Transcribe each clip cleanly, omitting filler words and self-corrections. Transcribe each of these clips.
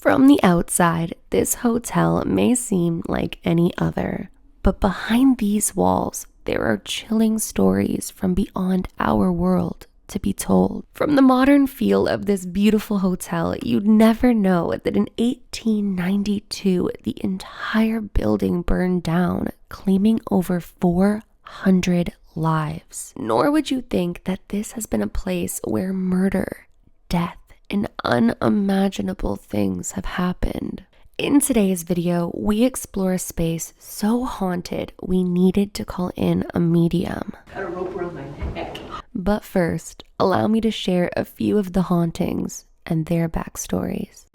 From the outside, this hotel may seem like any other, but behind these walls, there are chilling stories from beyond our world to be told. From the modern feel of this beautiful hotel, you'd never know that in 1892, the entire building burned down, claiming over 400 lives. Nor would you think that this has been a place where murder, death, and unimaginable things have happened. In today's video, we explore a space so haunted we needed to call in a medium. Got a rope around my neck. But first, allow me to share a few of the hauntings and their backstories.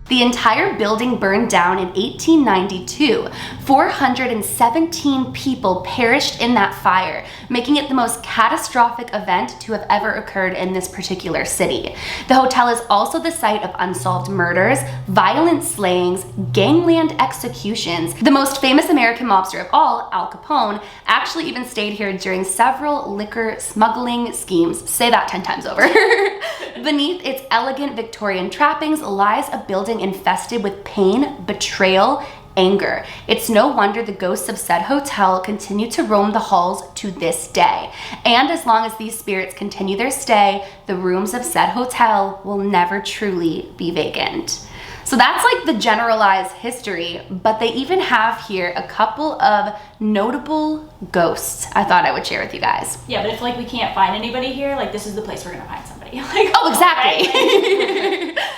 The entire building burned down in 1892. 417 people perished in that fire, making it the most catastrophic event to have ever occurred in this particular city. The hotel is also the site of unsolved murders, violent slayings, gangland executions. The most famous American mobster of all, Al Capone, actually even stayed here during several liquor smuggling schemes. Say that 10 times over. Beneath its elegant Victorian trappings lies a building infested with pain, betrayal, anger. It's no wonder the ghosts of said hotel continue to roam the halls to this day. And as long as these spirits continue their stay, the rooms of said hotel will never truly be vacant. So that's like the generalized history, but they even have here a couple of notable ghosts I thought I would share with you guys. Yeah, but if like we can't find anybody here, like this is the place we're gonna find somebody. Like, oh, exactly.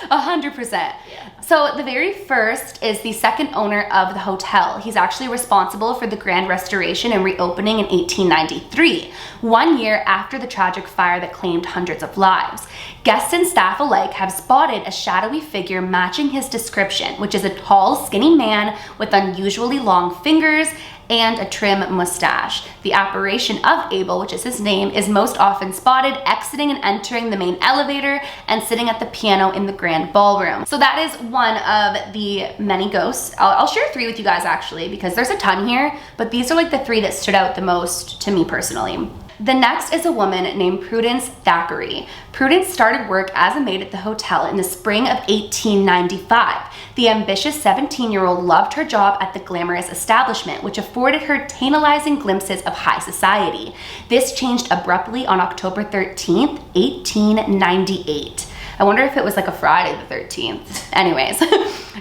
100%. Yeah. So the very first is the second owner of the hotel. He's actually responsible for the grand restoration and reopening in 1893, 1 year after the tragic fire that claimed hundreds of lives. Guests and staff alike have spotted a shadowy figure matching his description, which is a tall, skinny man with unusually long fingers and a trim mustache. The apparition of Abel, which is his name, is most often spotted exiting and entering the main elevator and sitting at the piano in the grand ballroom. So that is one of the many ghosts. I'll share 3 with you guys actually, because there's a ton here, but these are like the 3 that stood out the most to me personally. The next is a woman named Prudence Thackeray. Prudence started work as a maid at the hotel in the spring of 1895. The ambitious 17-year-old loved her job at the glamorous establishment, which afforded her tantalizing glimpses of high society. This changed abruptly on October 13th, 1898. I wonder if it was like a Friday the 13th. Anyways,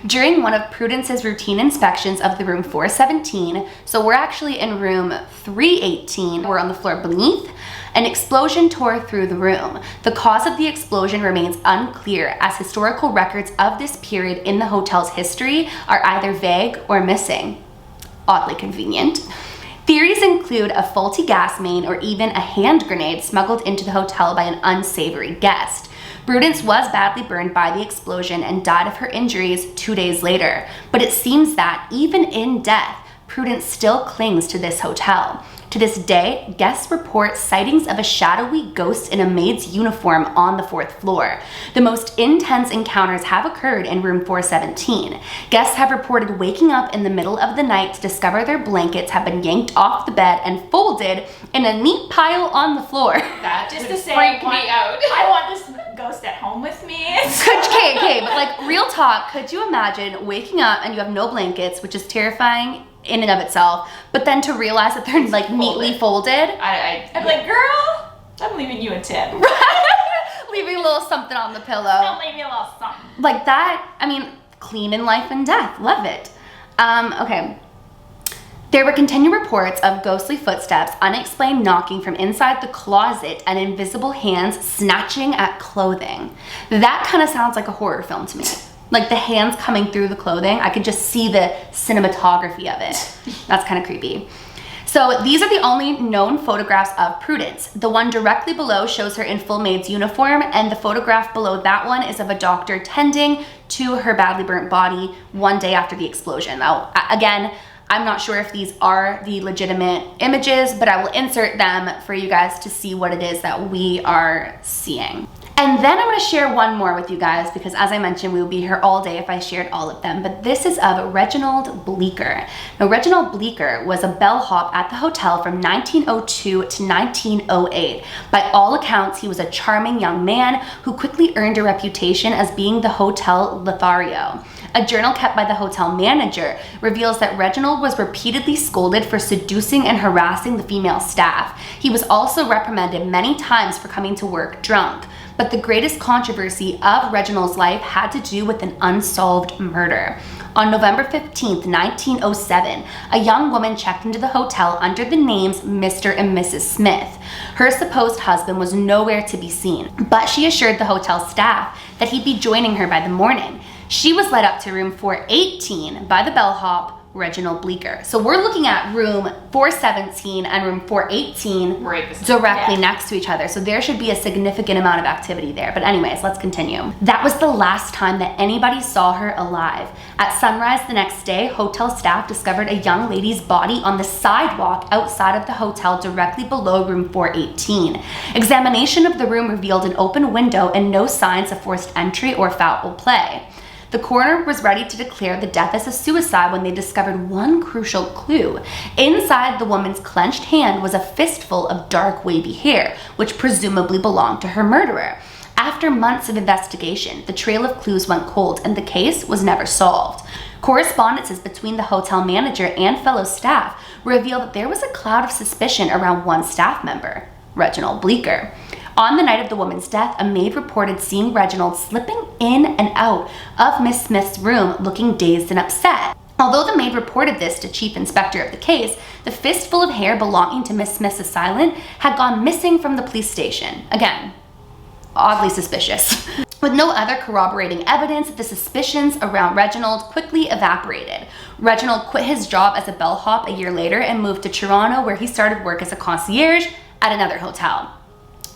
during one of Prudence's routine inspections of the room 417, so we're actually in room 318, we're on the floor beneath, an explosion tore through the room. The cause of the explosion remains unclear, as historical records of this period in the hotel's history are either vague or missing. Oddly convenient. Theories include a faulty gas main or even a hand grenade smuggled into the hotel by an unsavory guest. Prudence was badly burned by the explosion and died of her injuries 2 days later. But it seems that even in death, Prudence still clings to this hotel. To this day, guests report sightings of a shadowy ghost in a maid's uniform on the 4th floor. The most intense encounters have occurred in room 417. Guests have reported waking up in the middle of the night to discover their blankets have been yanked off the bed and folded in a neat pile on the floor. That just to say, freak me out. I want this ghost at home with me. Okay, but like real talk, could you imagine waking up and you have no blankets, which is terrifying in and of itself, but then to realize that they're like neatly folded. I'm like, girl, I'm leaving you a tip. Leaving a little something on the pillow. Don't leave me a little something. Like that, I mean, clean in life and death. Love it. Okay. There were continued reports of ghostly footsteps, unexplained knocking from inside the closet, and invisible hands snatching at clothing. That kind of sounds like a horror film to me. Like the hands coming through the clothing, I could just see the cinematography of it. That's kind of creepy. So these are the only known photographs of Prudence. The one directly below shows her in full maid's uniform, and the photograph below that one is of a doctor tending to her badly burnt body 1 day after the explosion. Now, again, I'm not sure if these are the legitimate images, but I will insert them for you guys to see what it is that we are seeing. And then I'm going to share one more with you guys because, as I mentioned, we would be here all day if I shared all of them. But this is of Reginald Bleecker. Now, Reginald Bleecker was a bellhop at the hotel from 1902 to 1908. By all accounts, he was a charming young man who quickly earned a reputation as being the hotel Lothario. A journal kept by the hotel manager reveals that Reginald was repeatedly scolded for seducing and harassing the female staff. He was also reprimanded many times for coming to work drunk. But the greatest controversy of Reginald's life had to do with an unsolved murder. On November 15th, 1907, a young woman checked into the hotel under the names Mr. and Mrs. Smith. Her supposed husband was nowhere to be seen, but she assured the hotel staff that he'd be joining her by the morning. She was led up to room 418 by the bellhop, Reginald Bleecker. So we're looking at room 417 and room 418 directly next to each other. So there should be a significant amount of activity there. But anyways, let's continue. That was the last time that anybody saw her alive. At sunrise the next day, hotel staff discovered a young lady's body on the sidewalk outside of the hotel directly below room 418. Examination of the room revealed an open window and no signs of forced entry or foul play. The coroner was ready to declare the death as a suicide when they discovered one crucial clue. Inside the woman's clenched hand was a fistful of dark wavy hair, which presumably belonged to her murderer. After months of investigation, the trail of clues went cold and the case was never solved. Correspondences between the hotel manager and fellow staff revealed that there was a cloud of suspicion around one staff member, Reginald Bleecker. On the night of the woman's death, a maid reported seeing Reginald slipping in and out of Miss Smith's room looking dazed and upset. Although the maid reported this to Chief Inspector of the case, the fistful of hair belonging to Miss Smith's assailant had gone missing from the police station. Again, oddly suspicious. With no other corroborating evidence, the suspicions around Reginald quickly evaporated. Reginald quit his job as a bellhop a year later and moved to Toronto, where he started work as a concierge at another hotel.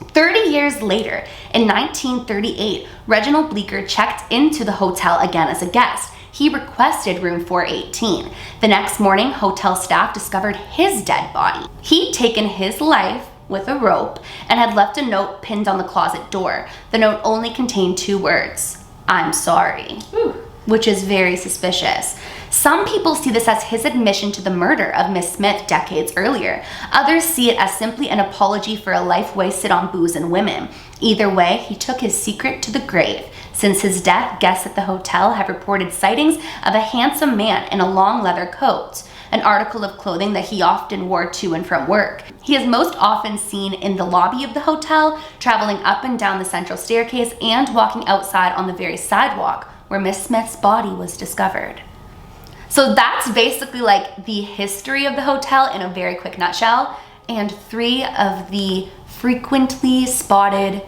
30 years later, in 1938, Reginald Bleecker checked into the hotel again as a guest. He requested room 418. The next morning, hotel staff discovered his dead body. He'd taken his life with a rope and had left a note pinned on the closet door. The note only contained 2 words, "I'm sorry," which is very suspicious. Some people see this as his admission to the murder of Miss Smith decades earlier. Others see it as simply an apology for a life wasted on booze and women. Either way, he took his secret to the grave. Since his death, guests at the hotel have reported sightings of a handsome man in a long leather coat, an article of clothing that he often wore to and from work. He is most often seen in the lobby of the hotel, traveling up and down the central staircase and walking outside on the very sidewalk where Miss Smith's body was discovered. So that's basically like the history of the hotel in a very quick nutshell, and 3 of the frequently spotted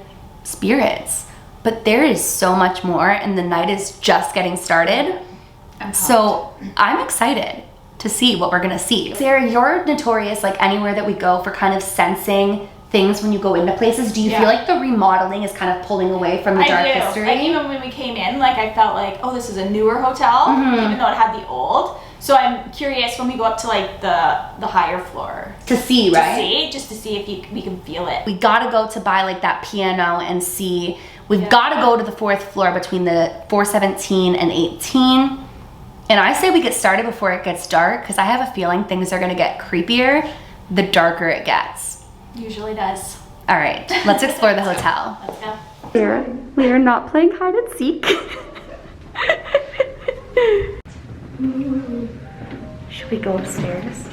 spirits. But there is so much more, and the night is just getting started. So I'm excited to see what we're gonna see. Sarah, you're notorious, like anywhere that we go, for kind of sensing things when you go into places. Do you feel like the remodeling is kind of pulling away from the dark history? Like even when we came in, like I felt like, oh, this is a newer hotel, even though it had the old. So I'm curious when we go up to like the higher floor to see, right? Just to see if we can feel it. We gotta go to buy like that piano and see. We've gotta go to the 4th floor between the 417 and 18. And I say we get started before it gets dark, because I have a feeling things are gonna get creepier the darker it gets. Usually does. All right, let's explore the hotel. Let's go. Sarah, we are not playing hide and seek. Should we go upstairs?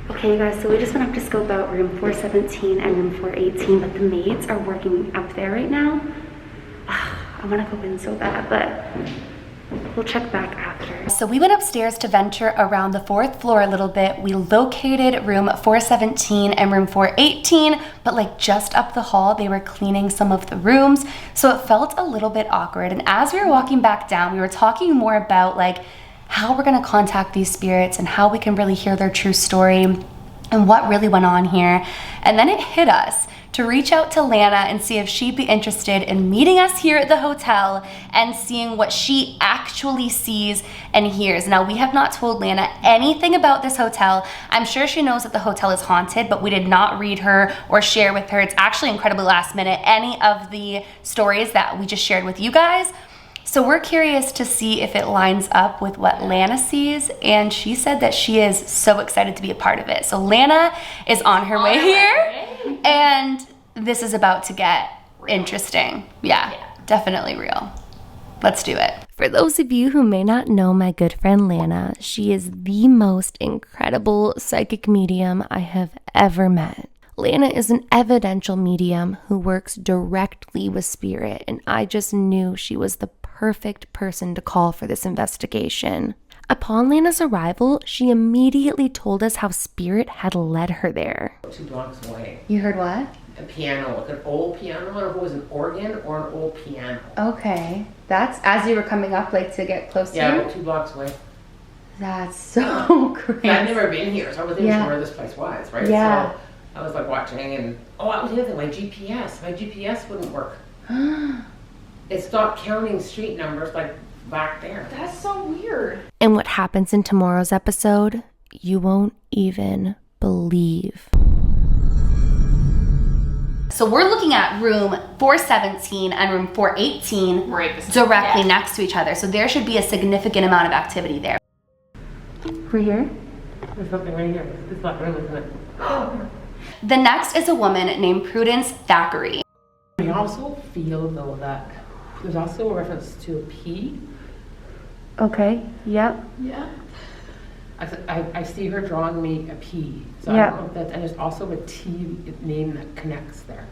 Okay, you guys, so we just went up to scope out room 417 and room 418, but the maids are working up there right now. I want to go in so bad, but We'll check back after. So we went upstairs to venture around the 4th floor a little bit. We located room 417 and room 418, but like just up the hall, they were cleaning some of the rooms. So it felt a little bit awkward. And as we were walking back down, we were talking more about like how we're gonna contact these spirits and how we can really hear their true story and what really went on here. And then it hit us to reach out to Lana and see if she'd be interested in meeting us here at the hotel and seeing what she actually sees and hears. Now, we have not told Lana anything about this hotel. I'm sure she knows that the hotel is haunted, but we did not read her or share with her. It's actually incredibly last minute, any of the stories that we just shared with you guys. So we're curious to see if it lines up with what Lana sees, and she said that she is so excited to be a part of it. So Lana is on her way here, and this is about to get interesting. Yeah, definitely real. Let's do it. For those of you who may not know my good friend Lana, she is the most incredible psychic medium I have ever met. Lana is an evidential medium who works directly with spirit, and I just knew she was the perfect person to call for this investigation. Upon Lana's arrival, she immediately told us how spirit had led her there. 2 blocks away. You heard what? A piano, like an old piano, or if it was an organ or an old piano. Okay. That's as you were coming up, like to get close to Yeah, you? about 2 blocks away. That's so crazy. I've never been here, so I wasn't Yeah. sure where this place was, right? Yeah. So I was like watching, and that was the other thing, my GPS wouldn't work. It stopped counting street numbers like back there. That's so weird. And what happens in tomorrow's episode, you won't even believe. So we're looking at room 417 and room 418 directly next to each other. So there should be a significant amount of activity there. We're here? There's something right here. It's not room, isn't it? The next is a woman named Prudence Thackeray. I also feel though that there's also a reference to a P. Okay, yep. Yeah. I see her drawing me a P. So Yeah. I don't know if that's, and there's also a T name that connects there.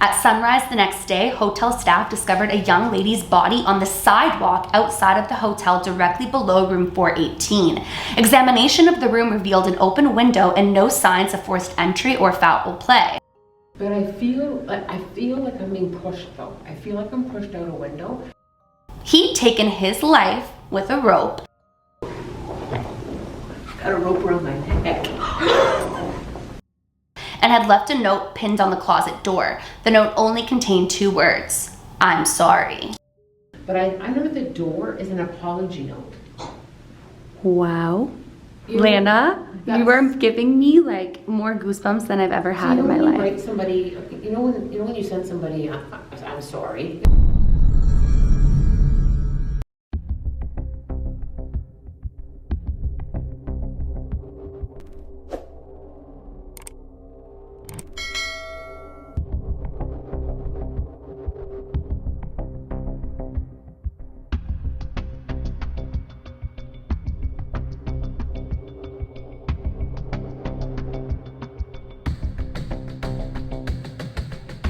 At sunrise the next day, hotel staff discovered a young lady's body on the sidewalk outside of the hotel directly below room 418. Examination of the room revealed an open window and no signs of forced entry or foul play. But I feel like I'm being pushed though. I feel like I'm pushed out a window. He'd taken his life with a rope. Got a rope around my neck. And had left a note pinned on the closet door. The note only contained 2 words: "I'm sorry." But I know the door is an apology note. Wow. You know, Lana, that's- you were giving me like more goosebumps than I've ever had in my when you life. write somebody, you know when you send somebody, I'm sorry.